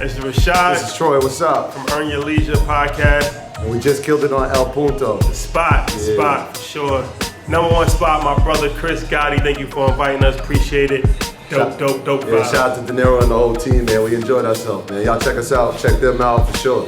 This is Rashad. This is Troy. What's up? From Earn Your Leisure podcast. And we just killed it on El Punto. The spot, for sure. #1 spot, my brother Chris Gotti. Thank you for inviting us. Appreciate it. Dope vibe. Yeah, shout out to Dinero and the whole team, man. We enjoyed ourselves, man. Y'all check us out. Check them out for sure.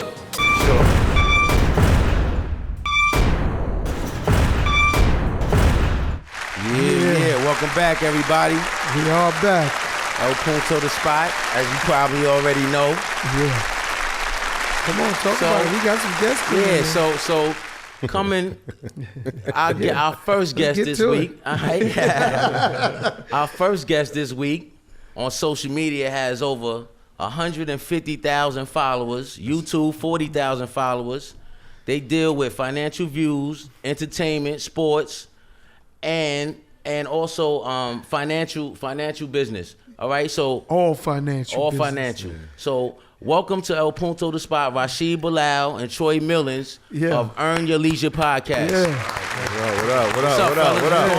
Yeah, welcome back, everybody. We are back. El Punto The Spot, as you probably already know. Yeah. Come on, talk about it. We got some guests coming. Yeah, so coming, I'll get our first guest this week. All right. Our first guest this week on social media has over 150,000 followers, YouTube 40,000 followers. They deal with financial views, entertainment, sports, and also financial business. All right, so all financial. Yeah. So welcome to El Punto The Spot, Rashid Bilal and Troy Millens of Earn Your Leisure podcast. What up? What's going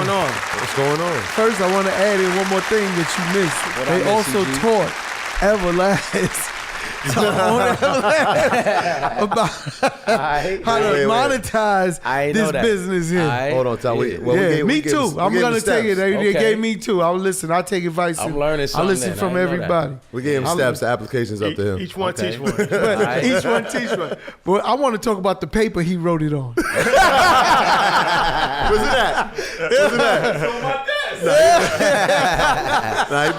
on? What's going on? First, I want to add in one more thing that you missed. They also taught Everlazt about how to monetize this business here. Hold on, Tom. Me too. I'm gonna take it. They gave me too. I take advice. I'm learning something. I listen from everybody. We gave him steps, the applications up to him. Each one teach one. Each one teach one. But I want to talk about the paper he wrote it on. Where's it at? It's on my desk.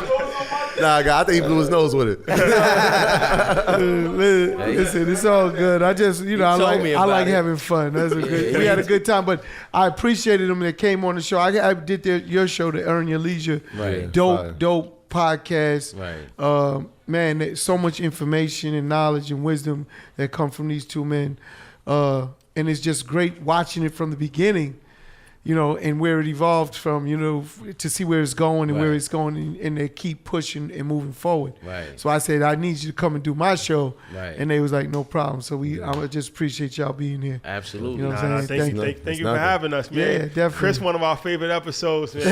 Nah, I think he blew his nose with it. Listen, it's all good. I just, I like having fun. That's we had a good time, but I appreciated them that came on the show. I did your show, to Earn Your Leisure. Right. Dope podcast. Right. Man, there's so much information and knowledge and wisdom that come from these two men. And it's just great watching it from the beginning. And where it evolved from, to see where it's going and where it's going, and they keep pushing and moving forward. Right. So I said, I need you to come and do my show. Right. And they was like, no problem. So I just appreciate y'all being here. Absolutely. You know what I'm saying? Thank you for having us, man. Yeah, definitely. Chris, one of our favorite episodes, man.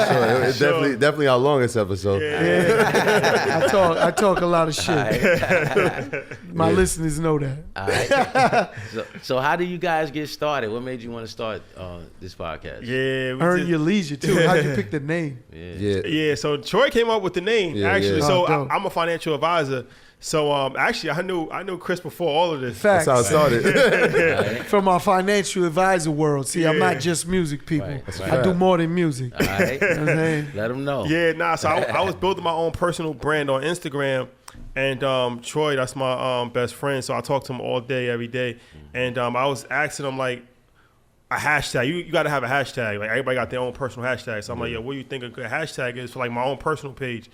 Sure. It's definitely our longest episode. Yeah. I talk a lot of shit. My listeners know that. All right. So how do you guys get started? What made you want to start this podcast? Earn Your Leisure too. How'd you pick the name? Yeah. So Troy came up with the name actually. So I'm a financial advisor. So actually, I knew Chris before all of this. Facts. That's how it started. From our financial advisor world. See, I'm not just music people. Right. I do more than music. All right. You know what I'm saying? Let them know. Yeah. So I was building my own personal brand on Instagram. And Troy, that's my best friend. So I talk to him all day, every day. And I was asking him, like, a hashtag. You got to have a hashtag. Like, everybody got their own personal hashtag. So I'm like, what do you think a good hashtag is for, like, my own personal page?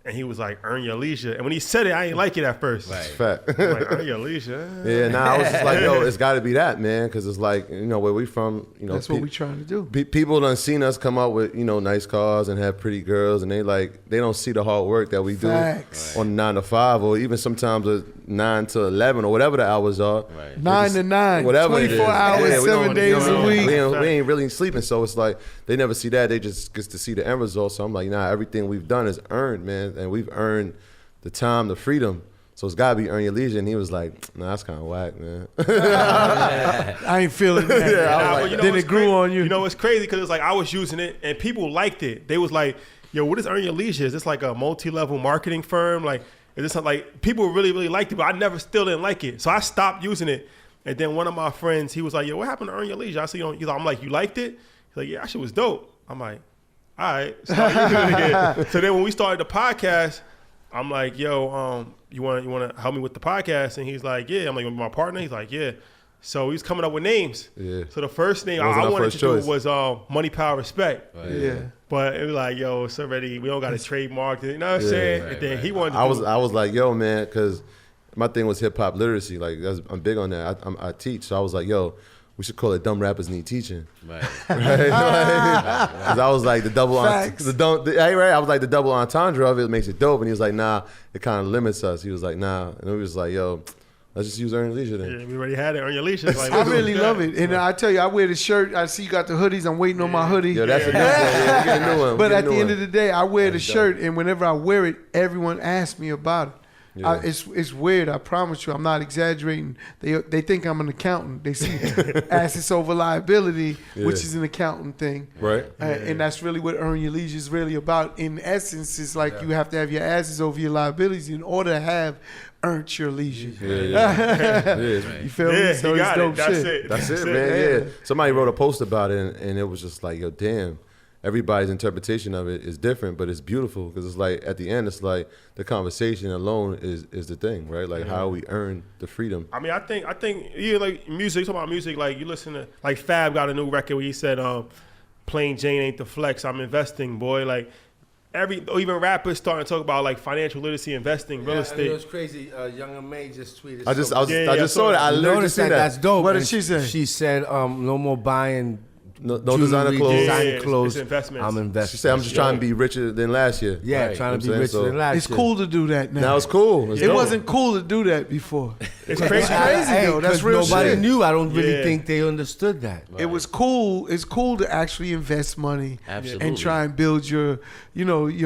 And he was like, Earn Your Leisure. And when he said it, I didn't like it at first. Right. Fact. I'm like, Earn Your Leisure. I was just like, it's got to be that, man, because it's like, where we from, that's what we trying to do. People done seen us come out with, nice cars and have pretty girls, and they don't see the hard work that we do on 9 to 5, or even sometimes a 9 to 11, or whatever the hours are. Right. 9 to 9, whatever 24 hours, 7 days a week. We ain't really sleeping, so it's like they never see that. They just get to see the end result. So I'm like, everything we've done is earned, man, and we've earned the time, the freedom. So it's got to be Earn Your Leisure. And he was like, that's kind of whack, man. I ain't feeling that. Then it grew on you. It's crazy because it's like I was using it and people liked it. They was like, yo, what is Earn Your Leisure? Is this like a multi-level marketing firm? Like, is this something like people really, really liked it, but I still didn't like it. So I stopped using it. And then one of my friends, he was like, yo, what happened to Earn Your Leisure? I said, I'm like, you liked it? He's like, yeah, that shit was dope. I'm like, all right. So then when we started the podcast, I'm like, yo, you want to help me with the podcast? And he's like, yeah. I'm like, you want to be my partner? He's like, yeah. So he's coming up with names. Yeah. So the first name I wanted to do was Money, Power, Respect. Right. Yeah. But it was like, yo, it's already, we don't got to trademark it. You know what I'm saying? Right, and then he wanted to I was like, yo, man, because my thing was hip hop literacy. Like, I'm big on that. I teach. So I was like, yo, we should call it Dumb Rappers Need Teaching. Right. Because I was like the double I was like the double entendre of it makes it dope. And he was like, nah, it kind of limits us. He was like, nah. And we was like, yo, let's just use Earn Your Leisure then. Yeah, we already had it. Earn Your Leisure. Like, I really love it. And I tell you, I wear the shirt. I see you got the hoodies. I'm waiting on my hoodie. Yeah, that's a new one. Yeah, we get a new one. But at the end of the day, I wear the shirt. And whenever I wear it, everyone asks me about it. Yeah. It's weird. I promise you, I'm not exaggerating. They think I'm an accountant. They see assets over liability, which is an accountant thing, Right. And that's really what Earn Your Leisure is really about. In essence, it's like you have to have your assets over your liabilities in order to have earned your leisure. You feel me? So you got it's dope That's shit. it. That's it, man. Yeah. Somebody wrote a post about it, and it was just like, yo, damn. Everybody's interpretation of it is different, but it's beautiful because it's like at the end, it's like the conversation alone is the thing, right? Like how we earn the freedom. I mean, I think like music. You talk about music, like you listen to like Fab got a new record where he said, "Plain Jane ain't the flex. I'm investing, boy." Like even rappers starting to talk about like financial literacy, investing, real estate. It was crazy. Young May just tweeted. I just saw that. I literally noticed seen that. That's dope. What did And she say? She said, "No more buying." No designer clothes. Designer clothes. It's investments. I'm investing. She said, "I'm just trying to be richer than last year." Yeah, Right. trying to You know be what I'm richer saying? than last It's year. cool to do that now. Now it's cool. It's It dope. wasn't cool to do that before. It's crazy. Though. That's 'cause real nobody shit. knew. I don't really Yeah. think they understood that. It was cool. It's cool to actually invest money Absolutely. and try and build your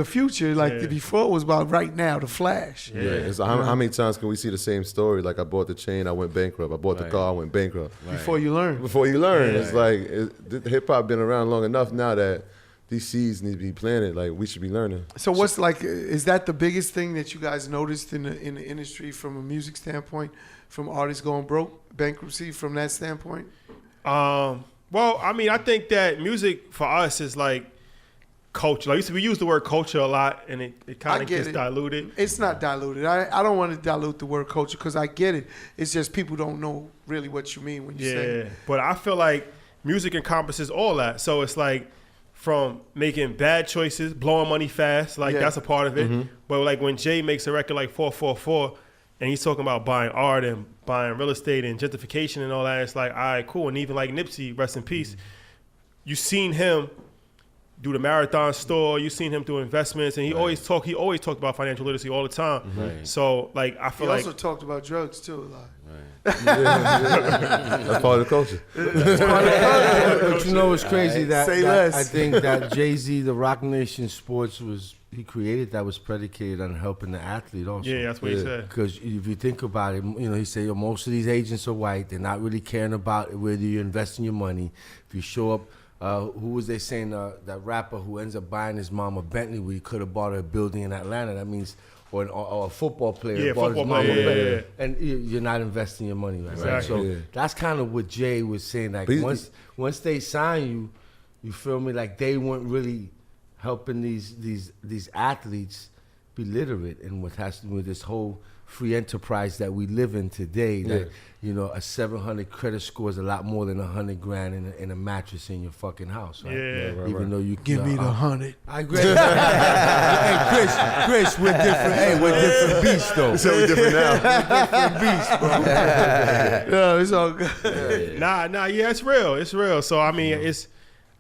future. Like before, it was about right now, the flash. Yeah. It's how many times can we see the same story? Like I bought the chain, I went bankrupt. I bought the car, I went bankrupt. Before you learn. Before you learn, it's like hip hop been around long enough now that these seeds need to be planted. Like we should be learning. So what's like? Is that the biggest thing that you guys noticed in the industry from a music standpoint, from artists going broke, bankruptcy, from that standpoint? Well, I mean, I think that music for us is like culture. Like we use the word culture a lot, and it kind of gets diluted. It's not diluted. I don't want to dilute the word culture because I get it. It's just people don't know really what you mean when you say it. But I feel like music encompasses all that. So it's like from making bad choices, blowing money fast, like that's a part of it. But like when Jay makes a record like 444 and he's talking about buying art and buying real estate and gentrification and all that, it's like, all right, cool. And even like Nipsey, rest in peace, you seen him do the marathon store, you seen him do investments, and he always talked about financial literacy all the time. So like I feel He like also talked about drugs too a lot. That's part of the culture. But you know what's crazy? That less. I think that Jay-Z, the Rock Nation Sports he created that was predicated on helping the athlete also. yeah, that's what he said. Because if you think about it, he said most of these agents are white. They're not really caring about whether you're investing your money. If you show up, who was they saying, that rapper who ends up buying his mom a Bentley where he could have bought a building in Atlanta. That means, or a football player bought his mom a Bentley. And you're not investing your money, right? Exactly. So that's kind of what Jay was saying. Like once they sign you, you feel me? Like they weren't really helping these athletes be literate in what has to do with this whole free enterprise that we live in today. That a 700 credit score is a lot more than $100,000 in a mattress in your fucking house, right? Even though you Give me the 100. I agree. Hey, Chris, we're different. Hey, we're different beasts, though. So we're different now. Different beasts, bro. No, it's all good. Nah, yeah, it's real. It's real. So I mean,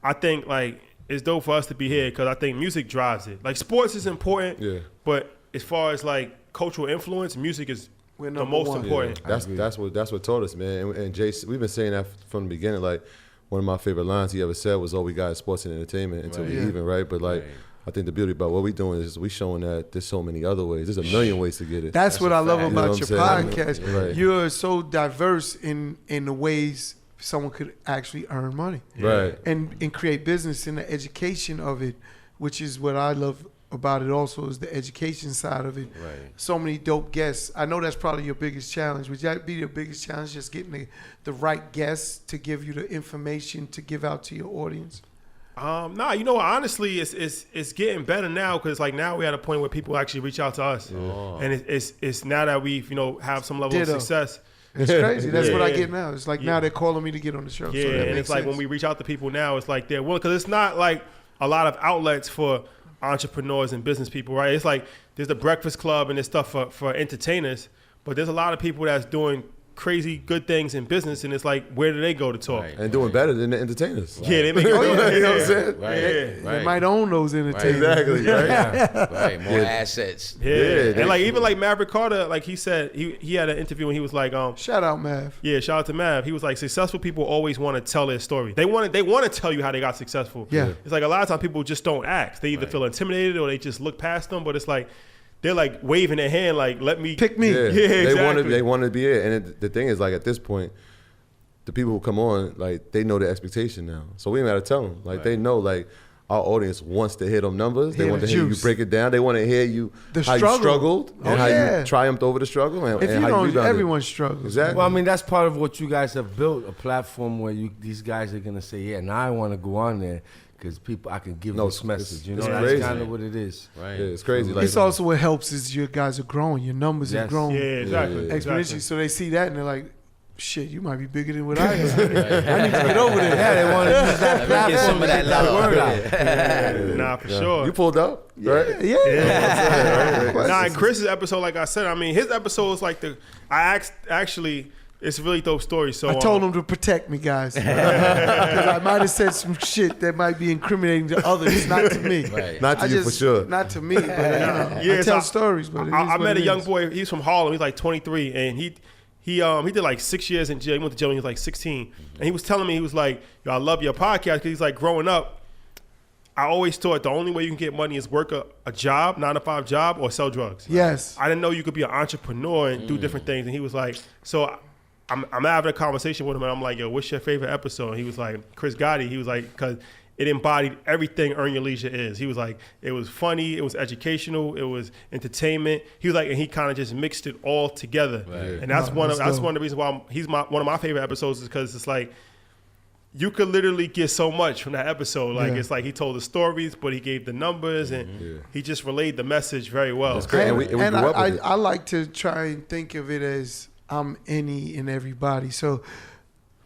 I think like it's dope for us to be here because I think music drives it. Like sports is important, but as far as like cultural influence, music is the most important. That's what taught us, man. And Jay, we've been saying that from the beginning. Like one of my favorite lines he ever said was, "All we got is sports and entertainment until we even," right? But like. I think the beauty about what we're doing is we showing that there's so many other ways. There's a million ways to get it. That's what I love about your podcast. Right. You're so diverse in the ways someone could actually earn money. Right. And create business in the education of it, which is what I love about it also is the education side of it. Right. So many dope guests. I know that's probably your biggest challenge. Would that be your biggest challenge, just getting the right guests to give you the information to give out to your audience? Nah, you know what? Honestly, it's getting better now because like now we're at a point where people actually reach out to us, and it's now that we've have some level of success. It's crazy. That's what I get now. It's like now they're calling me to get on the show. Yeah, so that and makes it's like sense. when we reach out to people now, it's like they're willing because it's not like a lot of outlets for entrepreneurs and business people, right? It's like there's the Breakfast Club and there's stuff for entertainers, but there's a lot of people that's doing crazy good things in business, and it's like, where do they go to talk? And doing better than the entertainers. Yeah, they make it. You know what I'm saying? They might own those entertainers. Exactly, right? Right, more assets. Yeah, and like even like Maverick Carter, like he said, he had an interview and he was like, shout out Mav. Yeah, shout out to Mav. He was like, successful people always want to tell their story. They want to tell you how they got successful. Yeah. It's like a lot of times people just don't ask. They either feel intimidated or they just look past them. But it's like they're like waving their hand, like let me pick me. Yeah, exactly. They want to be it. And the thing is, like at this point, the people who come on, like they know the expectation now. So we ain't gotta tell them. Like they know, like our audience wants to hear them numbers. They want to hear you break it down. They want to hear you how you struggled and how you triumphed over the struggle and how you rebounded. Everyone struggles. Exactly. Well, I mean, that's part of what you guys have built, a platform where these guys are gonna say, yeah, now I want to go on there because I can give this message. You know, that's crazy. kind of what it is. Right. Yeah, it's crazy. Like, It's also what helps is your guys are growing. Your numbers have grown. Yeah, exactly. Exponentially. So they see that and they're like, shit, you might be bigger than what I am. I need to get over there. Yeah, they want to use that platform. Get some of that love. word out. Nah, for sure. you pulled up, right? Yeah. Nah, and Chris's episode, like I said, I mean, his episode is like actually, it's a really dope story. So I told him to protect me, guys. Because I might have said some shit that might be incriminating to others, not to me. Right. Not to you for sure. Not to me, but I tell stories. But I met a young boy. He's from Harlem. He's like 23, and he did like 6 years in jail. He went to jail when he was like 16, and he was telling me, he was like, "Yo, I love your podcast," because he's like, growing up, I always thought the only way you can get money is work a job, 9-to-5 job, or sell drugs. Yes. I didn't know you could be an entrepreneur and do different things. And he was like, so I'm having a conversation with him, and I'm like, yo, what's your favorite episode? And he was like, Chris Gotti. He was like, because it embodied everything Earn Your Leisure is. He was like, it was funny, it was educational, it was entertainment. He was like, and he kind of just mixed it all together. Right. And that's one of the reasons why he's one of my favorite episodes, is because it's like, you could literally get so much from that episode. Like it's like he told the stories, but he gave the numbers, and he just relayed the message very well. That's great. And I like to try and think of it as I'm any and everybody. So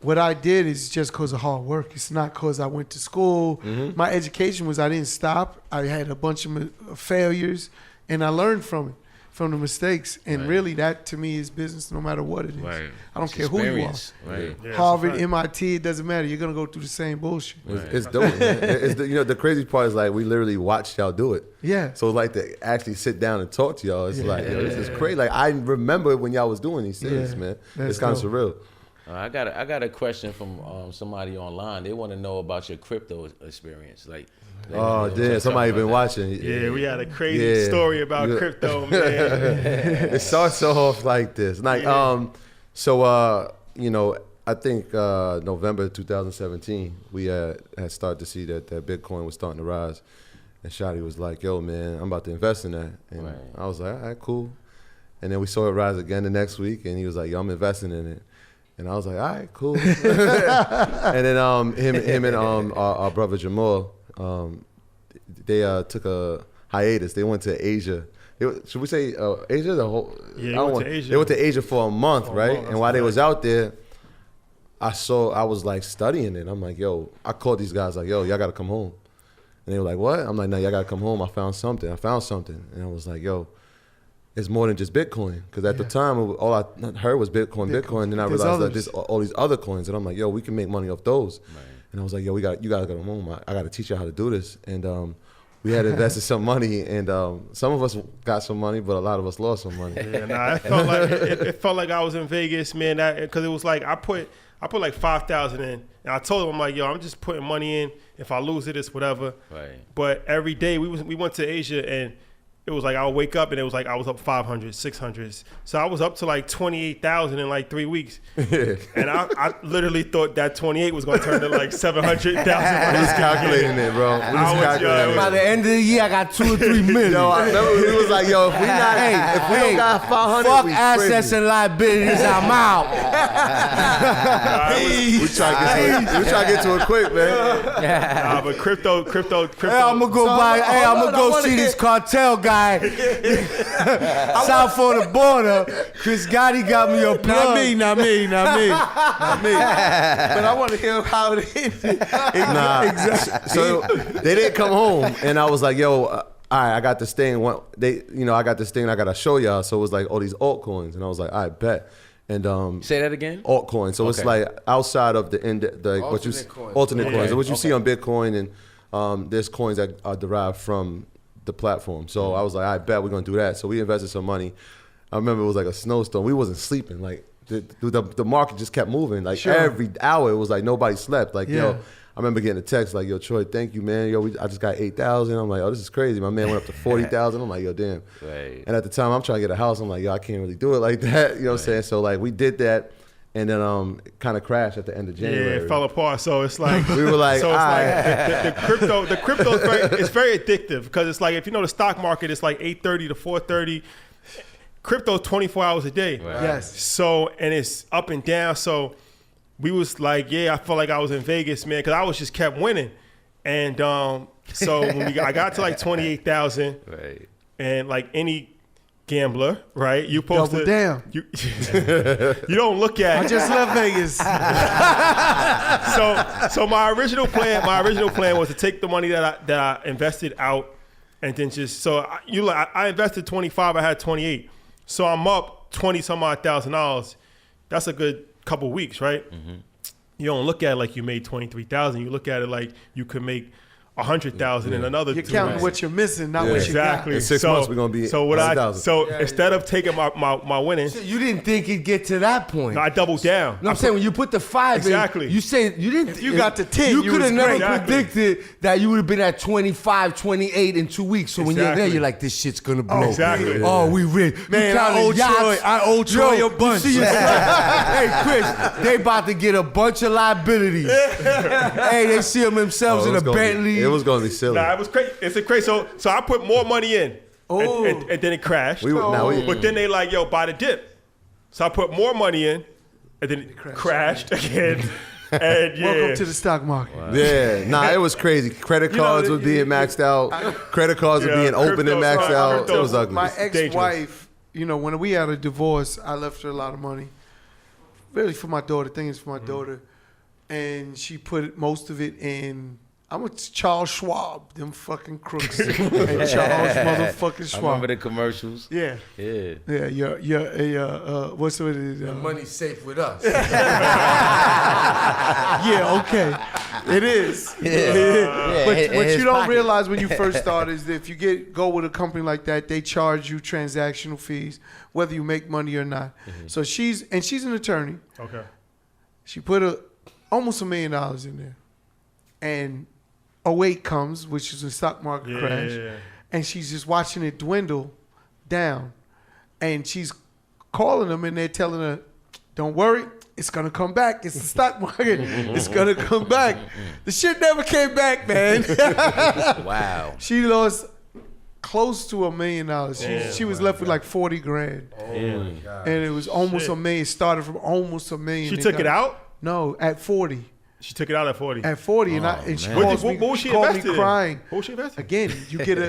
what I did is just because of hard work. It's not because I went to school. My education was, I didn't stop. I had a bunch of failures, and I learned from it, from the mistakes. And really, that to me is business, no matter what it is. Right. I don't care who you are. Right. Yeah, Harvard, MIT, it doesn't matter. You're gonna go through the same bullshit. It's dope, man. The crazy part is like we literally watched y'all do it. Yeah. So like to actually sit down and talk to y'all, it's like, yo, this is crazy. Like I remember when y'all was doing these things, man. It's kind of surreal. I got a question from somebody online. They want to know about your crypto experience. Like, oh, damn! Somebody been watching. Yeah, we had a crazy story about crypto, man. It starts off like this. Like, you know, I think November 2017, we had started to see that Bitcoin was starting to rise, and Shotty was like, "Yo, man, I'm about to invest in that," and I was like, "All right, cool." And then we saw it rise again the next week, and he was like, "Yo, I'm investing in it." And I was like, all right, cool. And then him and our brother Jamal, they took a hiatus. They went to Asia. Should we say Asia? They went to Asia for a month, right? And while they was out there, I was like studying it. I'm like, yo, I called these guys like, yo, y'all gotta come home. And they were like, what? I'm like, no, y'all gotta come home. I found something. And I was like, yo, it's more than just Bitcoin, because at the time all I heard was Bitcoin. Then I realized that there's all these other coins, and I'm like, yo, we can make money off those. Right. And I was like, yo, you gotta go home. I gotta teach you how to do this. And we had invested some money, and some of us got some money, but a lot of us lost some money. Yeah, nah, it felt like I was in Vegas, man. Because it was like I put like 5,000 in, and I told him, I'm like, yo, I'm just putting money in. If I lose it, it's whatever. Right. But every day we went to Asia, and it was like I would wake up and it was like I was up 500, 600s. So I was up to like 28,000 in like 3 weeks. And I literally thought that 28 was going to turn to like 700,000. We was calculating it, bro. By the end of the year, I got 2 or 3 million. Yo, I remember we was like, yo, if we don't got 500, fuck we assets crazy. and liabilities, I'm out. We try to get to it quick, man. Nah, but crypto. Hey, I'm gonna go see this cartel guy. South of the border. Chris Gotti got me a plug. Not me. But I want to hear how it ended. Exactly. So they didn't come home, and I was like, yo, all right, I got this thing. I got this thing I gotta show y'all. So it was like all these altcoins, and I was like, I bet. And say that again. Altcoins. So it's like outside of alternate coins. So what you see on Bitcoin, and there's coins that are derived from the platform. So I was like, I bet we're gonna do that. So we invested some money. I remember it was like a snowstorm. We wasn't sleeping. Like the market just kept moving. Like every hour it was like nobody slept. Like yo, remember getting a text like, yo, Troy, thank you, man. Yo, I just got 8,000. I'm like, oh, this is crazy. My man went up to 40,000. I'm like, yo, damn. Right. And at the time, I'm trying to get a house. I'm like, yo, I can't really do it like that. You know what I'm saying? So like, we did that. And then it kind of crashed at the end of January. Yeah, it fell apart. So it's like we were like, so it's like the crypto is very addictive because it's like if you know the stock market, it's like 8:30 to 4:30. Crypto 24 hours a day. Right. Yes. So and it's up and down. So we was like, yeah, I felt like I was in Vegas, man, because I was just kept winning. And so when I got to like 28,000, Right. and like any gambler, right? You supposed Double to down. You don't look at. I just left Vegas. So my original plan was to take the money that I invested out, and then just I invested 25, I had 28, so I'm up 20 some odd $1,000. That's a good couple weeks, right? Mm-hmm. You don't look at it like you made 23,000. You look at it like you could make 100,000 in another. You're counting what you're missing, not what you exactly. got. In 6 months, we're gonna be instead of taking my winnings, So you didn't think it'd get to that point. I doubled down. No, I'm saying when you put the 5 Exactly. in, you say you didn't. If you got to 10, you you could have was never great. predicted that you would have been at 25, 28 in 2 weeks. So when you're there, Exactly. you're like, this shit's gonna blow. Exactly. Oh, we rich. Man, You I counting owe yachts. Troy a bunch. You see hey, Chris, they about to get a bunch of liabilities. Hey, they see them themselves in a Bentley. It was gonna be silly. Nah, it was crazy. It's a crazy. So I put more money in, Oh. and then it crashed. But then they like, yo, buy the dip. So I put more money in, and then it crashed again. And yeah, Welcome to the stock market. Wow. Yeah, it was crazy. Credit cards were being maxed out. Credit cards were being open and maxed out. It was ugly. My ex-wife, when we had a divorce, I left her a lot of money. Really for my daughter. Things for my daughter. And she put most of it in. I'm a Charles Schwab, them fucking crooks. And Charles motherfucking Schwab. I remember the commercials. Yeah. Yeah. Yeah, what's it? Money's safe with us. Yeah, okay. It is. Yeah. But what you don't pocket. realize when you first start is that if you go with a company like that, they charge you transactional fees, whether you make money or not. Mm-hmm. So she's an attorney. Okay. She put almost $1 million in there. And 08 comes, which is a stock market crash. Yeah. And she's just watching it dwindle down. And she's calling them and they're telling her, don't worry, it's going to come back. It's the stock market. It's going to come back. The shit never came back, man. Wow. She lost close to $1 million. She was left with like 40 grand. Oh my God. And it was almost $1 million. It started from almost $1 million. She took it out? No, at 40. She took it out at 40. At 40, and she What calls me, was she called me invested in? crying. What was she invested in? Again,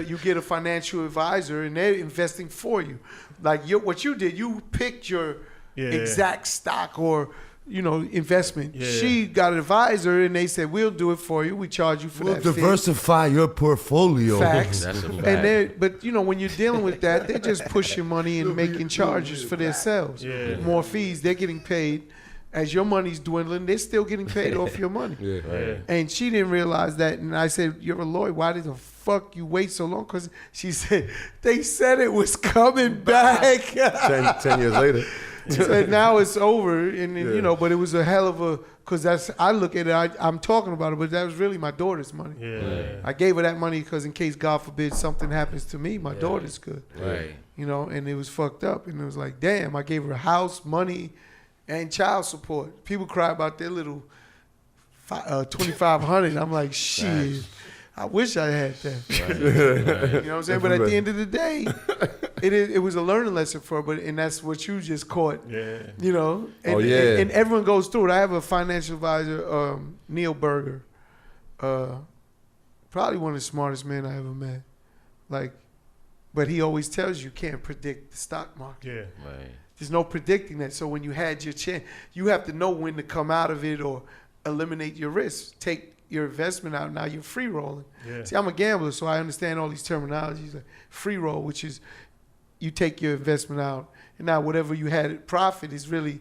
you get a financial advisor, and they're investing for you. Like what you did, you picked your exact stock or investment. Yeah. She got an advisor, and they said, "We'll do it for you. We charge you for We'll that fee." diversify your portfolio. Facts. That's a fact. But when you're dealing with that, they're just pushing money and making charges for themselves. Yeah. More fees. They're getting paid. As your money's dwindling, they're still getting paid off your money. Yeah. Right. And she didn't realize that. And I said, you're a lawyer. Why did the fuck you wait so long? Because she said, they said it was coming back. 10 years later. So now it's over. And, but it was a hell of a, because I look at it, I'm talking about it, but that was really my daughter's money. Yeah. I gave her that money because in case, God forbid, something happens to me, my daughter's good. Right. And it was fucked up. And it was like, damn, I gave her a house, money, and child support. People cry about their little $2,500. I'm like, shit, I wish I had that. Right. You know what I'm saying? But at the end of the day, it was a learning lesson for her. And that's what you just caught. Yeah. And, and everyone goes through it. I have a financial advisor, Neil Berger, probably one of the smartest men I ever met. But he always tells you can't predict the stock market. Yeah. Right. There's no predicting that. So when you had your chance, you have to know when to come out of it or eliminate your risks. Take your investment out. Now you're free rolling. Yeah. See, I'm a gambler, so I understand all these terminologies. Like free roll, which is you take your investment out, and now whatever you had at profit is really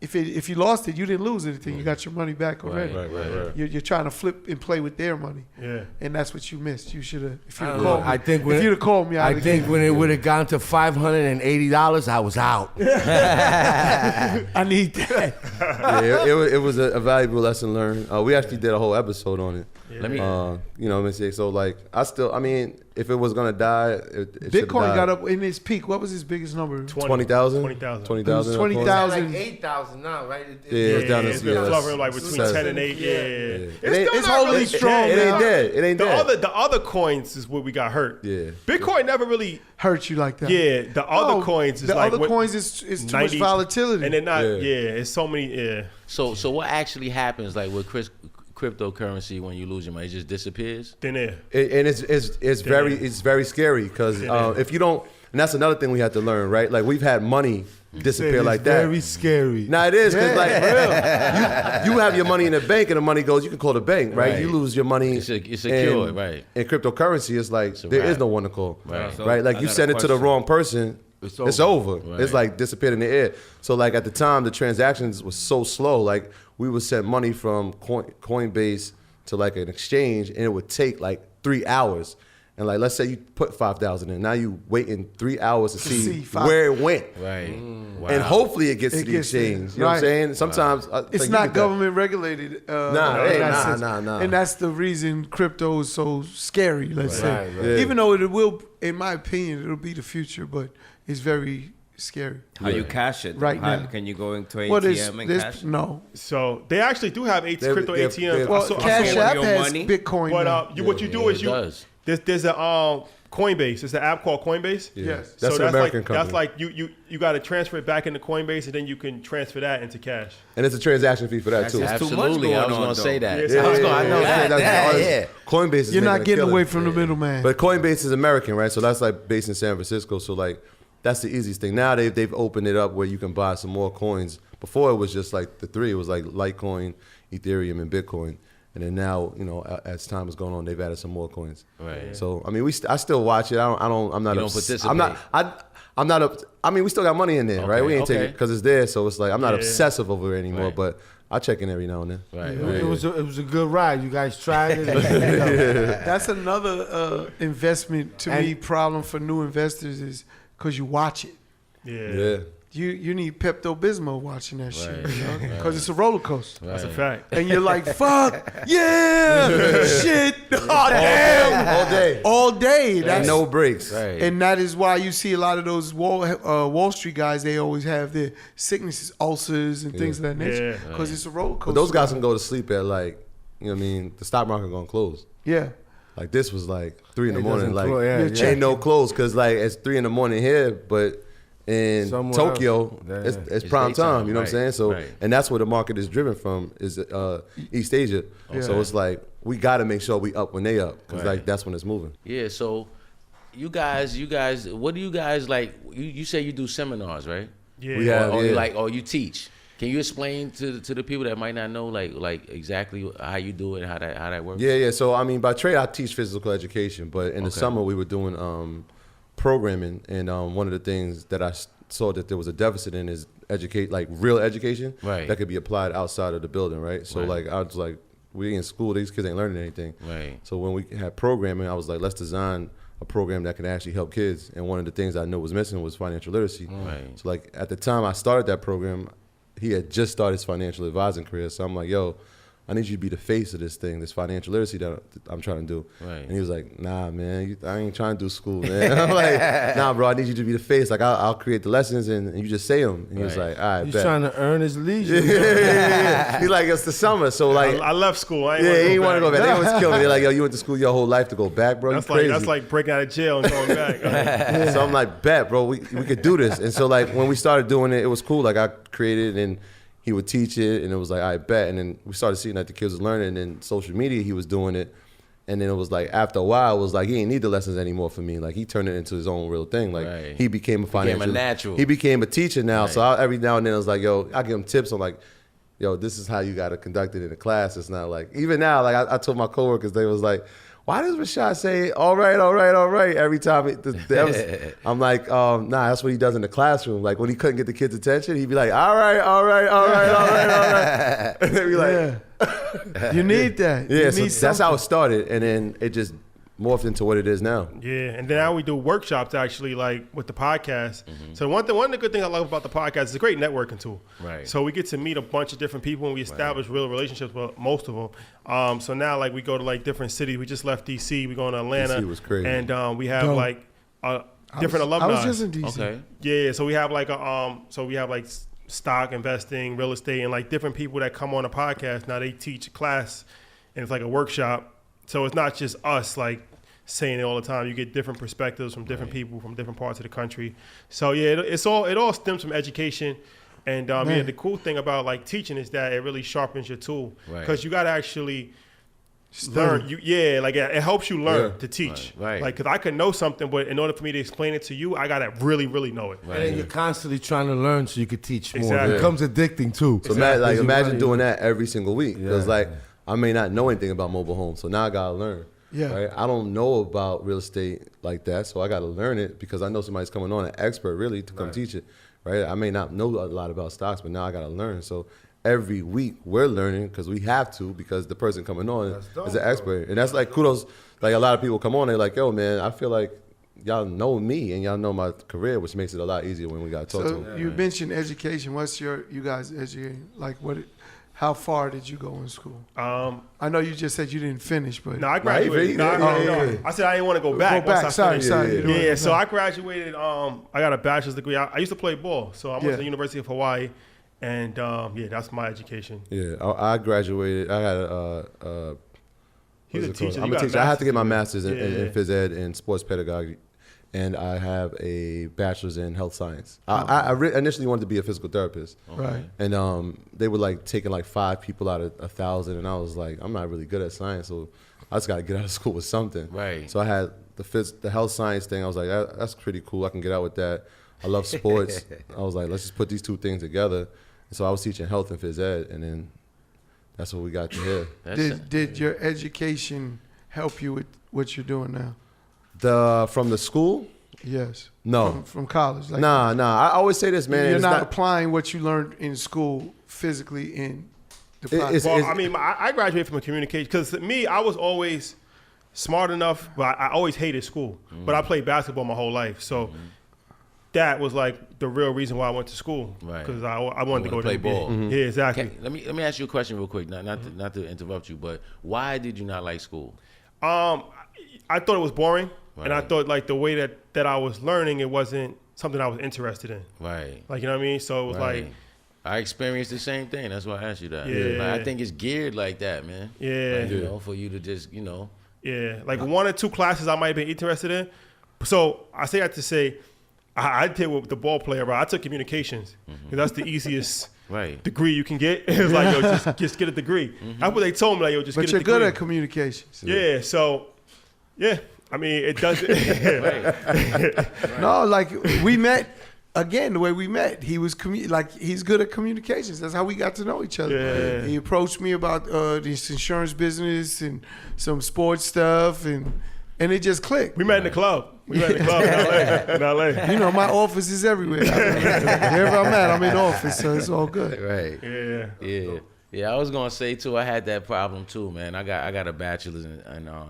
if you lost it, you didn't lose anything. You got your money back already. Right. You're trying to flip and play with their money. Yeah. And that's what you missed. You should have. If you'd I have don't know. called me, I think when if you'd have called me, I think when it would have gone to $580, I was out. I need that. Yeah, it was a valuable lesson learned. We actually did a whole episode on it. Let me. You know what I'm saying? So like, I mean, if it was gonna die, it Bitcoin got up in its peak. What was his biggest number? 20,000. 20,000. 20,000. 20,000. Like 8,000 now, right? Yeah, it's down it's to been yeah, fluttering like between 10 and 8. Yeah. It's holding strong. It ain't dead. It ain't dead. The other coins is where we got hurt. Yeah. Bitcoin never really. Hurt you like that? Yeah, the other coins is the like other coins is too 90, much volatility, and they're not. Yeah. Yeah, it's so many. Yeah. So what actually happens like with cryptocurrency when you lose your money? It just disappears. Dinero. And it's very scary because if you don't, and that's another thing we have to learn, right? Like we've had money disappear like that. Very scary. Nah, it is because like real, you have your money in the bank and the money goes. You can call the bank, right? Right. You lose your money. It's secure, right? In cryptocurrency, it's like a there wrap. is no one to call, Right. So, right? Like I you got a send it to the question. wrong person, it's over. Right. It's like disappeared in the air. So like at the time, the transactions was so slow. Like we would send money from Coinbase to like an exchange, and it would take like 3 hours. And like, let's say you put 5,000 in, now you waiting 3 hours to see where it went, Right. Wow. and hopefully it gets to the gets there. exchange. You know what I'm Right. saying? Sometimes it's not government regulated. Nah, in hey, that nah, sense. nah. And that's the reason crypto is so scary. Let's say, Right. Yeah. even though it will, in my opinion, it'll be the future, but it's very scary. How you cash it? Right How, now. Can you go into ATM What and is cash this? it? No. So they actually do have crypto they're- ATMs. Well, Cash saw App your has money. Bitcoin. But now. what you do is it you does. there's a Coinbase. There's an app called Coinbase. Yes. That's an American like company. that's like you got to transfer it back into Coinbase and then you can transfer that into cash. And it's a transaction fee for that too. That's too much Absolutely, going I was on, going to say though. that. Yeah, I was going. I know Yeah, that. Yeah. Coinbase is You're making not a getting killing. away from the middleman. But Coinbase is American, right? So that's like based in San Francisco. So like that's the easiest thing. Now they've opened it up where you can buy some more coins. Before it was just like the three. It was like Litecoin, Ethereum, and Bitcoin. And then now, you know, as time is going on, they've added some more coins. Right. So I mean, I still watch it. I'm not. You don't obs- participate. I'm not up. I mean, we still got money in there, right? We ain't okay. taking it because it's there. So it's like I'm not Yeah. obsessive over it anymore. Right. But I check in every now and then. Right. It was a good ride. You guys tried it. That's another investment to me problem for new investors is because you watch it. Yeah. You need Pepto Bismol watching that shit Right. because it's a roller coaster. That's a fact. And you're like, fuck, yeah, shit, oh, damn. All day. And That's, no breaks. Right. and that is why you see a lot of those Wall Street guys, they always have their sicknesses, ulcers, and things of that nature Yeah. because it's a roller coaster. But those guys can go to sleep at like, you know what I mean? The stock market gonna close. Yeah. Like this was like 3 in the It morning. doesn't Like close, yeah, ain't yeah. no close because like it's 3 in the morning here, but in Somewhere Tokyo, else. Yeah. it's It's prime daytime, time. You know what I'm saying? right, So right. and that's where the market is driven from is East Asia. So it's like we got to make sure we up when they up because Right. like that's when it's moving. Yeah. So, you guys, what do you guys like? You say you do seminars, right? Yeah. We have- Or yeah. you like, or you teach. Can you explain to the people that might not know, like exactly how you do it and how that works? Yeah. So I mean, by trade, I teach physical education, but in the Okay. summer we were doing programming, and one of the things that I saw that there was a deficit in is real education Right. that could be applied outside of the building, right? So Right. like I was like, we in school, these kids ain't learning anything. Right. So when we had programming, I was like, let's design a program that can actually help kids. And one of the things I knew was missing was financial literacy. Right. So like at the time I started that program, he had just started his financial advising career. So I'm like, yo, I need you to be the face of this thing, this financial literacy that I'm trying to do. Right. And he was like, nah, man, I ain't trying to do school, man. I'm like, nah, bro, I need you to be the face. Like, I'll create the lessons and you just say them. And he was Right. like, all right, He's bet. trying to earn his leisure. yeah. He's like, it's the summer. So, like, I left school. I yeah, he ain't ain't want to go back. They back. always kill me. They're like, yo, you went to school your whole life to go back, bro. That's You like crazy. that's like breaking out of jail and going back. So I'm like, bet, bro, we could do this. And so like when we started doing it, it was cool. Like I created it and he would teach it and it was like, I bet. And then we started seeing that the kids was learning and then social media, he was doing it. And then it was like, after a while, it was like, he didn't need the lessons anymore for me. Like he turned it into his own real thing. Like Right. he became a financial. natural. He became a teacher now. Right. So every now and then it was like, yo, I give him tips on like, yo, this is how you got to conduct it in a class. It's not like, even now, like I told my coworkers, they was like, why does Rashad say all right every time? I'm like, nah, that's what he does in the classroom. Like when he couldn't get the kids' attention, he'd be like, all right. And they'd be like, you need that. Yeah, so that's how it started, and then it just morphed into what it is now. Yeah, and now we do workshops actually, like with the podcast. So one of the good things I love about the podcast is a great networking tool. Right. So we get to meet a bunch of different people and we establish real relationships with most of them. So now like we go to like different cities. We just left DC. We go to Atlanta. DC was crazy. And we have like different alumni. I was just in DC. Okay. Yeah, so we have like stock investing, real estate, and like different people that come on a podcast. Now they teach a class, and it's like a workshop. So it's not just us like saying it all the time. You get different perspectives from different people from different parts of the country. So yeah, it all stems from education. And yeah, the cool thing about like teaching is that it really sharpens your tool because you got to actually learn. It helps you learn to teach. Right. Like, because I could know something, but in order for me to explain it to you, I got to really, really know it. And then you're constantly trying to learn so you could teach more. Exactly. It becomes addicting too. So imagine doing that every single week. Because I may not know anything about mobile homes, so now I gotta learn. Yeah. Right? I don't know about real estate like that, so I gotta learn it because I know somebody's coming on, an expert really, to come teach it. Right? I may not know a lot about stocks, but now I gotta learn. So every week we're learning because we have to, because the person coming on is an expert. And that's like kudos. Like a lot of people come on, they're like, yo man, I feel like y'all know me and y'all know my career, which makes it a lot easier when we gotta talk to them. You mentioned education. What's you guys educating? Like how far did you go in school? I know you just said you didn't finish, but no, I graduated. No, I said I didn't want to go back. Sorry. Yeah, so I graduated. I got a bachelor's degree. I used to play ball, so I went to the University of Hawaii, and that's my education. Yeah, I graduated. I had He's a teacher. I'm a teacher. I have to get my master's in phys ed and sports pedagogy, and I have a bachelor's in health science. I initially wanted to be a physical therapist, right? And they were like taking like 5 people out of 1,000, and I was like, I'm not really good at science, so I just got to get out of school with something. Right. So I had the health science thing. I was like, that's pretty cool. I can get out with that. I love sports. I was like, let's just put these two things together. And so I was teaching health and phys ed, and then that's what we got to here. Did your education help you with what you're doing now? From the school? Yes. No. From college? Like, Nah. I always say this, man. You're not applying what you learned in school physically in the process. I graduated from a communication, because me, I was always smart enough, but I always hated school. But I played basketball my whole life. So that was like the real reason why I went to school. Right. Because I wanted to go play to ball. Yeah, exactly. Let me ask you a question real quick, not to interrupt you, but why did you not like school? I thought it was boring. Right. And I thought like the way that I was learning, it wasn't something I was interested in. Right. Like, you know what I mean? So it was like. I experienced the same thing. That's why I asked you that. Yeah. Like, I think it's geared like that, man. Yeah. Like, you know, for you to just, you know. Yeah. Like 1 or 2 classes I might have been interested in. So I say that to say, I did with the ball player, bro. I took communications. Because that's the easiest degree you can get. It was like, yo, just get a degree. That's what they told me, like, yo, just get a degree. But you're good at communications. Yeah. So, yeah. I mean, it does. No, like we met again. The way we met, he was he's good at communications. That's how we got to know each other. Yeah. He approached me about this insurance business and some sports stuff, and it just clicked. We met in the club. In LA. You know, my office is everywhere. Wherever I'm at, I'm in the office, so it's all good. Right. Yeah. Yeah, I was gonna say too. I had that problem too, man. I got a bachelor's in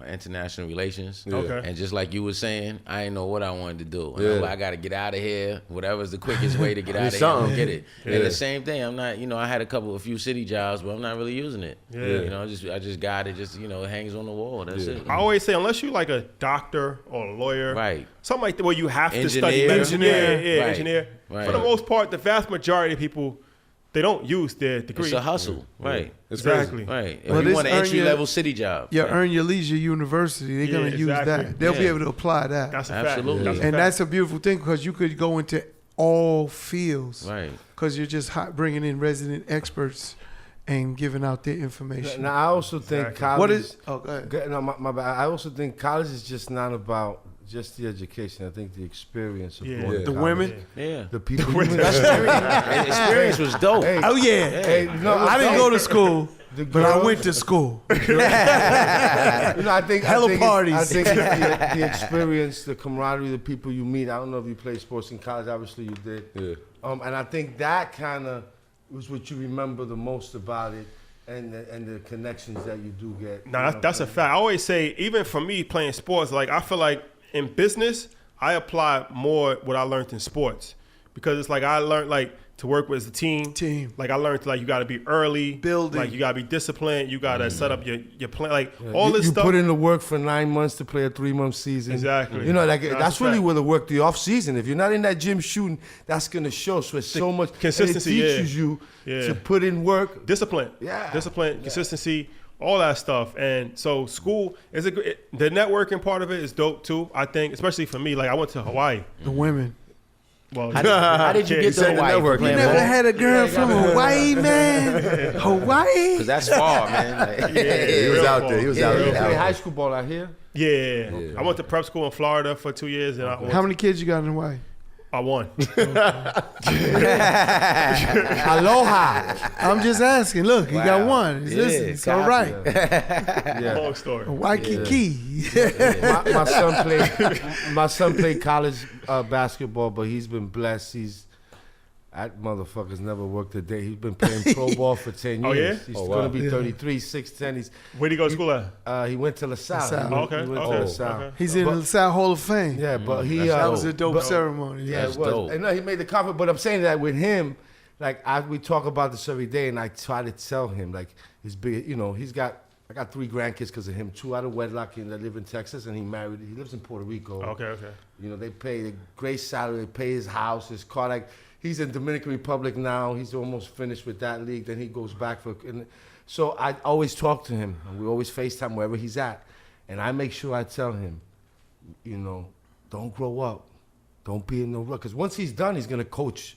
international relations. Okay. And just like you were saying, I didn't know what I wanted to do. And I'm like, I got to get out of here. Whatever's the quickest way to get out of here, I'm gonna get it. Yeah. And the same thing. I'm not. You know, I had a few city jobs, but I'm not really using it. Yeah. You know, I just got it. Just, you know, it hangs on the wall. That's it. I always say, unless you're like a doctor or a lawyer, right? Something like that, where you have to study engineer. Engineer. Right. For the most part, the vast majority of people, they don't use their degree. It's a hustle, right? Exactly. Right. If you want an entry-level city job. Yeah, Earn Your Leisure University. They're going to use that. They'll be able to apply that. That's a Absolutely. fact. And that's a beautiful thing because you could go into all fields. Right. Because you're just bringing in resident experts and giving out their information. Now, I also think college... What is... Oh, go ahead. No, my bad. I also think college is just not about just the education. I think the experience of going to the college. women, the people. The experience was dope. Hey, oh yeah. Hey, no, I didn't go to school. but I went to school. I think parties. I think the experience, the camaraderie, the people you meet. I don't know if you played sports in college. Obviously, you did. Yeah. And I think that kind of was what you remember the most about it, and the connections that you do get. No, that's a fact. I always say, even for me playing sports, like I feel like in business, I apply more what I learned in sports, because it's like I learned like to work with as a team. Like I learned like you got to be early, building. Like you got to be disciplined. You got to set up your plan. Like all this stuff. You put in the work for 9 months to play a 3-month season. Exactly. You know, like that's really where the work, the off season. If you're not in that gym shooting, that's gonna show. So it's so much consistency. And it teaches you to put in work, discipline. Consistency. All that stuff. And so school is the networking part of it is dope too, I think, especially for me. Like I went to Hawaii. The women. Well, how did you get to Hawaii? You never had a girl from Hawaii, man? Hawaii? Because that's far, man. Like, he was out there. He was out there. You played high school ball out here? Yeah. I went to prep school in Florida for 2 years. And how many kids you got in Hawaii? I won. Aloha. I'm just asking. Look, you got one. Listen, it's all right. Long story. Waikiki. My son played college basketball, but he's been blessed. That motherfucker's never worked a day. He's been playing pro ball for 10 years. Oh, yeah? He's going to be 33, 6'10". Where'd he go to school at? He went to LaSalle. Okay. He went to LaSalle. Okay. He's in the LaSalle Hall of Fame. Yeah, but that was a dope ceremony. Yeah, That's it was. dope. And no, he made the comment, but I'm saying that with him, like we talk about this every day, and I try to tell him, like, his big, I got 3 grandkids because of him, 2 out of wedlock, and they live in Texas, and he lives in Puerto Rico. Okay. They pay a great salary, they pay his house, his car. Like, he's in Dominican Republic now. He's almost finished with that league. Then he goes back so I always talk to him, and we always FaceTime wherever he's at. And I make sure I tell him, don't grow up. Don't be in no rut. Because once he's done, he's going to coach.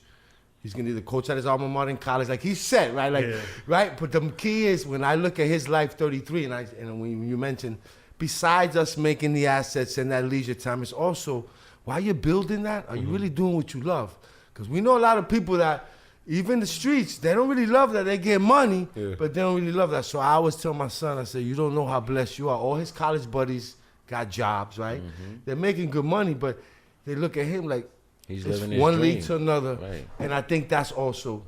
He's going to either coach at his alma mater in college, like he's set, right? Right? But the key is, when I look at his life, 33, and when you mentioned, besides us making the assets and that leisure time, it's also, while you're building that, are you really doing what you love? Because we know a lot of people that, even the streets, they don't really love that. They get money, but they don't really love that. So I always tell my son, I say, you don't know how blessed you are. All his college buddies got jobs, right? They're making good money, but they look at him like, he's it's living his one dream. league to another. Right. And I think that's also,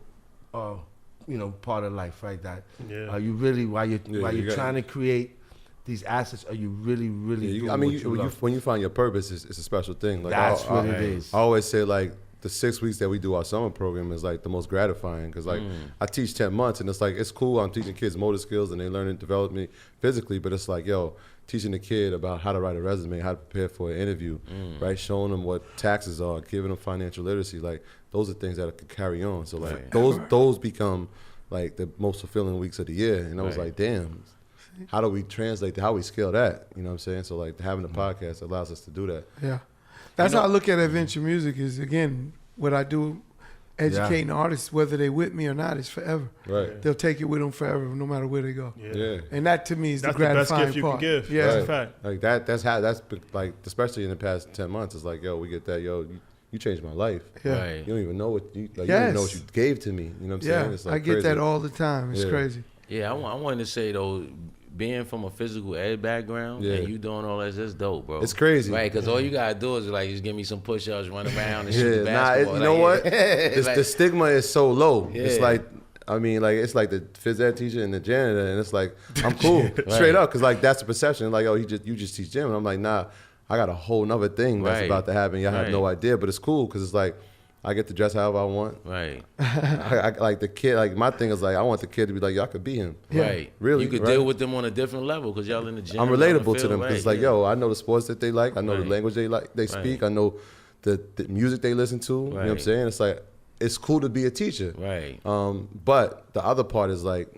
part of life, right? That Yeah. you really, while you're trying to create these assets, are you really doing what you love? When you find your purpose, it's a special thing. Like That's what it is. I always say, like, the 6 weeks that we do our summer program is like the most gratifying, because like I teach 10 months, and it's like, it's cool. I'm teaching kids motor skills and they learn and develop me physically, but it's like, teaching a kid about how to write a resume, how to prepare for an interview, right? Showing them what taxes are, giving them financial literacy. Like, those are things that could carry on. So like those become like the most fulfilling weeks of the year. And I was like, damn, how do we translate how we scale that? You know what I'm saying? So like having a podcast allows us to do that. Yeah. That's how I look at adventure music is, again, what I do, educating artists, whether they with me or not, is forever. Right. They'll take it with them forever, no matter where they go. Yeah. And that, to me, is That's the gratifying the best gift part. you can give. Yeah. That's a fact. Like that's been, like, especially in the past 10 months, it's like, we get that, you changed my life. Yeah. Right. You don't even know what you don't even know what you gave to me. You know what I'm saying? Yeah, It's like I get crazy. that all the time. It's crazy. Yeah, I wanted to say, though, being from a physical ed background and you doing all that's dope, bro. It's crazy. Right, because all you got to do is, like, just give me some push-ups, run around and shoot the basketball. You know what? Like, the stigma is so low. Yeah. It's like, it's like the phys ed teacher and the janitor, and it's like, I'm cool. Straight up, because like that's the perception. Like, you just teach gym. And I'm like, nah, I got a whole nother thing that's about to happen. Y'all have no idea, but it's cool because it's like, I get to dress however I want. Right. I like the kid. Like, my thing is like, I want the kid to be like, y'all could be him. Right. Really. You could deal with them on a different level because y'all in the gym. I'm relatable to them because, like, yeah. I know the sports that they like. I know the language they speak. I know the music they listen to. You know what I'm saying? It's like, it's cool to be a teacher. Right. But the other part is like,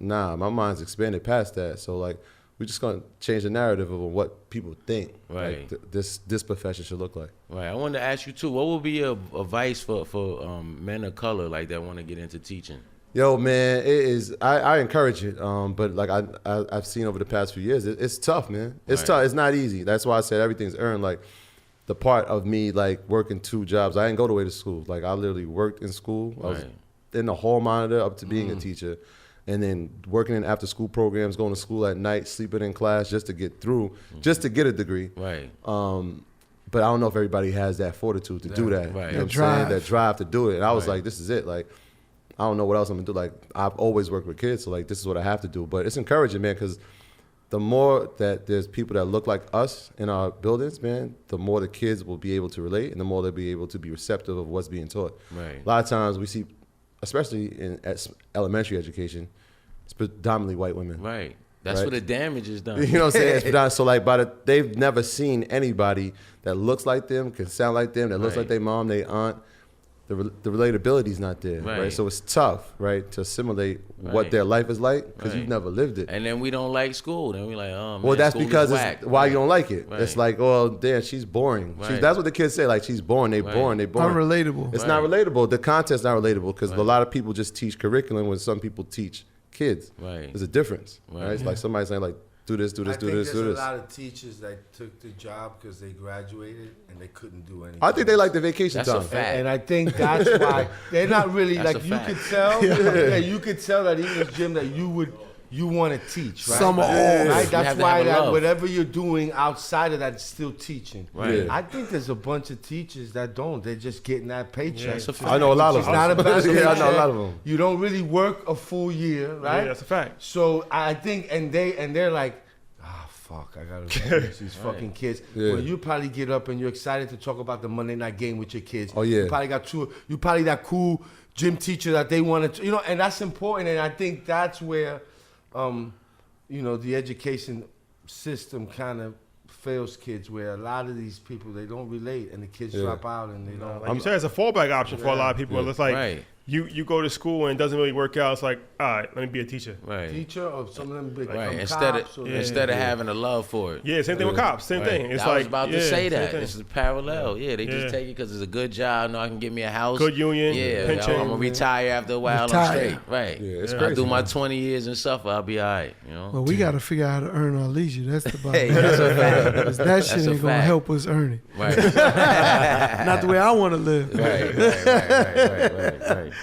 nah, my mind's expanded past that. So like, we're just gonna change the narrative of what people think like this profession should look like. Right. I wanted to ask you too. What would be your advice for men of color like that want to get into teaching? Yo, man, it is. I encourage it. But like I've seen over the past few years, it's tough, man. It's tough. It's not easy. That's why I said everything's earned. Like, the part of me like working 2 jobs, I didn't go the way to school. Like, I literally worked in school. I was in the hall monitor up to being a teacher. and then working in after school programs, going to school at night, sleeping in class just to get through, just to get a degree. Right. But I don't know if everybody has that fortitude to do that. Right. You know what I'm saying? That drive to do it. And I was like, this is it. Like, I don't know what else I'm gonna do. Like, I've always worked with kids, so like, this is what I have to do. But it's encouraging, man, because the more that there's people that look like us in our buildings, man, the more the kids will be able to relate, and the more they'll be able to be receptive of what's being taught. Right. A lot of times we see, especially in elementary education, it's predominantly white women. Right. That's Right. where the damage is done. You know what I'm saying? It's predominantly, so like, they've never seen anybody that looks like them, can sound like them, that looks Right. like their mom, their aunt. The relatability's not there, right? So it's tough, right, to assimilate what their life is like because you've never lived it. And then we don't like school. Then we like, oh man, Well, that's school is because whack. it's why you don't like it. Right. It's like, oh, damn, she's boring. Right. That's what the kids say. Like, she's boring. They boring. They boring. Unrelatable. It's not relatable. The content's not relatable because a lot of people just teach curriculum when some people teach kids. Right. There's a difference, right? It's like somebody saying like, do this, do this, do this, do There's this. a lot of teachers that took the job because they graduated and they couldn't do anything. I think they like the vacation That's a time. fact. And I think that's why they're not really That's like a you fact. could tell. Yeah, you could tell that even in gym that you want to teach, right? Some are off. Right? You That's have to why have a that love. whatever you're doing outside of that is still teaching. Right. Yeah. I think there's a bunch of teachers that don't. They're just getting that paycheck. That's a fact. I know a lot of It's them. not a bad Yeah, I know a paycheck. lot of them. You don't really work a full year, right? Yeah, that's a fact. So I think, and they're like, fuck, I gotta teach these fucking kids. Yeah. Well, you probably get up and you're excited to talk about the Monday night game with your kids. Oh, yeah. You probably that cool gym teacher that they wanted to, and that's important. And I think that's where, the education system kind of fails kids, where a lot of these people, they don't relate and the kids drop out and they don't. Like you said, it's a fallback option for a lot of people. It's like Right. you go to school and it doesn't really work out. It's like, all right, let me be a teacher. Right. Teacher or some of them become Right. cops Instead of having a love for it. Yeah, same thing with cops. Same thing. It's I was like, about to yeah, say same that. thing. This is parallel. Yeah, they Yeah. just take it because it's a good job. I know I can get me a house. Good union, Yeah, pension. I'm going to retire after a while. Retire. I'm straight. Right. Yeah, it's I'll crazy, do my man. 20 years and suffer. I'll be all right. Well, we got to figure out how to earn our leisure. That's the bottom Hey, line. that's a fact. 'Cause that That's shit a ain't going to fact. help us earn it. Right. Not the way I want to live. Right.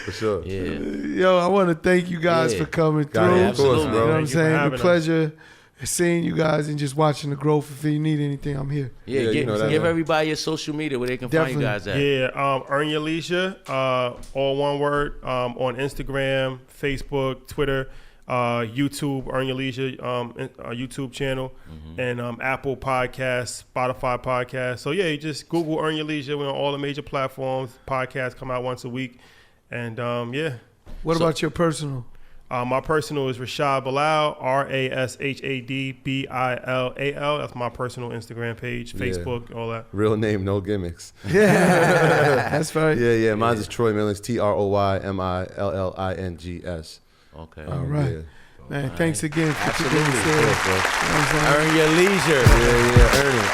For sure. Yeah. Yo, I want to thank you guys Yeah. for coming Got through. it. Of course, Absolutely. bro. You know what I'm Thank you for saying? having The us. pleasure seeing you guys and just watching the growth. If you need anything, I'm here. Yeah, Yeah, you know that, give man. everybody your social media where they can find you guys at. Yeah, Earn Your Leisure, all one word, on Instagram, Facebook, Twitter, YouTube, Earn Your Leisure, YouTube channel, and Apple Podcasts, Spotify Podcasts. So yeah, you just Google Earn Your Leisure. We're on all the major platforms. Podcasts come out once a week, and yeah. What about your personal? My personal is Rashad Bilal, RashadBilal. That's my personal Instagram page, Facebook, all that. Real name, no gimmicks. Yeah, that's right. Yeah. Mine's is Troy Millings, TroyMillings. Okay. All right. Yeah. Man, thanks again for Absolutely. keeping us there. Yeah, bro. You know what I'm saying? Earn your leisure. Yeah, earn it.